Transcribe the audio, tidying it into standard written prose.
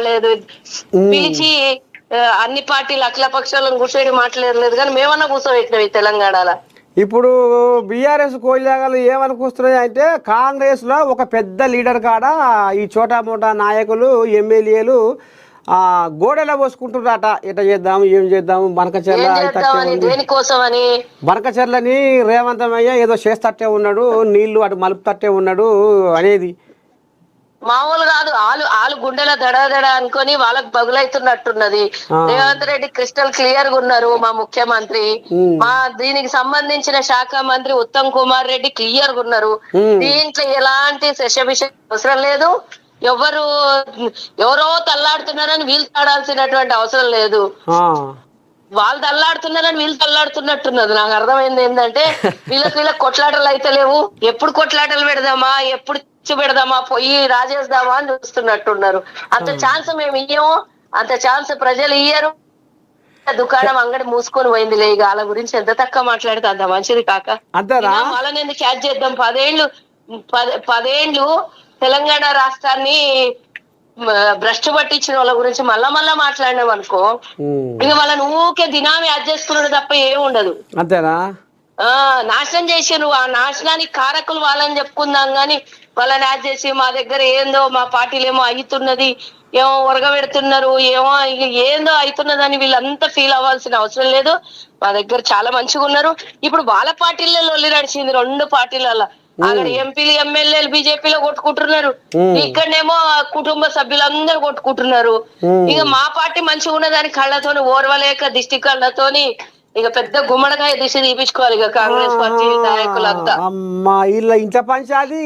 లేదు పిలిచి అన్ని పార్టీలు అఖిల పక్షాలను కూర్చొని మాట్లాడలేదు కానీ మేమన్నా కూర్చోబెట్టినాం ఈ తెలంగాణలో. ఇప్పుడు బీఆర్ఎస్ కోయిలాగలు ఏమనుకొస్తున్నాయి అంటే కాంగ్రెస్ లో ఒక పెద్ద లీడర్ కాడ ఈ చోటా మోటా నాయకులు ఎమ్మెల్యేలు గోడెలా పోసుకుంటున్నారట. ఎట్లా చేద్దాము ఏం చేద్దాము దేనికోసమని బనకచెర్లని రేవంతమయ్య ఏదో చేస్తట్టే ఉన్నాడు, నీళ్లు అటు మలుపుతట్టే ఉన్నాడు అనేది. మామూలు కాదు, వాళ్ళు గుండెల దడ అనుకొని వాళ్ళకి బగులైతున్నట్టున్నది. రేవంత్ రెడ్డి క్రిస్టల్ క్లియర్ గా ఉన్నారు మా ముఖ్యమంత్రి. మా దీనికి సంబంధించిన శాఖ మంత్రి ఉత్తమ్ కుమార్ రెడ్డి క్లియర్ గా ఉన్నారు. దీంట్లో ఎలాంటి శశభిష అవసరం లేదు. ఎవరో తల్లాడుతున్నారని వీళ్ళు తాడాల్సినటువంటి అవసరం లేదు. వాళ్ళు తల్లాడుతున్నారని వీళ్ళు తల్లాడుతున్నట్టున్నది. నాకు అర్థమైంది ఏంటంటే వీళ్ళకి కొట్లాటలు అయితే లేవు. ఎప్పుడు కొట్లాటలు పెడదామా, ఎప్పుడు పెడదామా, పోయి రాజేద్దామా అని చూస్తున్నట్టున్నారు. అంత ఛాన్స్ మేము ఇయ్యము, అంత ఛాన్స్ ప్రజలు ఇయ్యరు. దుకాణం అంగడి మూసుకొని పోయింది లే. వాళ్ళ గురించి ఎంత తక్కువ మాట్లాడితే అంత మంచిది కాక వాళ్ళని ఎందుకు క్యాచ్ చేద్దాం. 10 ఏళ్ళు తెలంగాణ రాష్ట్రాన్ని భ్రష్టు పట్టించిన వాళ్ళ గురించి మళ్ళా మాట్లాడినాం అనుకో, ఇక వాళ్ళని ఊకే దినామి యాడ్ చేసుకున్నాడు తప్ప ఏమి ఉండదు. అంతేనా? నాశనం చేసారు. ఆ నాశనానికి కారకులు వాళ్ళని చెప్పుకుందాం గాని వాళ్ళని యాడ్ చేసి మా దగ్గర ఏందో మా పార్టీలు ఏమో అవుతున్నది, ఏమో ఉరగబెడుతున్నారు, ఏమో ఏందో అవుతున్నదని వీళ్ళంతా ఫీల్ అవ్వాల్సిన అవసరం లేదు. మా దగ్గర చాలా మంచిగా ఉన్నారు. ఇప్పుడు వాళ్ళ పార్టీలలో లొల్లి నడిచింది 2 పార్టీలలో. అక్కడ ఎంపీలు ఎమ్మెల్యేలు బీజేపీలో కొట్టుకుంటున్నారు, ఇక్కడనేమో కుటుంబ సభ్యులందరూ కొట్టుకుంటున్నారు. ఇక మా పార్టీ మంచిగా ఉన్నదాని కళ్ళతోని ఓర్వలేక దిష్టి కళ్ళతోని ఇక పెద్ద గుమ్మడికాయ దిశ తీపించుకోవాలి ఇక కాంగ్రెస్ పార్టీ నాయకులంతా. అమ్మా వీళ్ళ ఇంత పంచాది.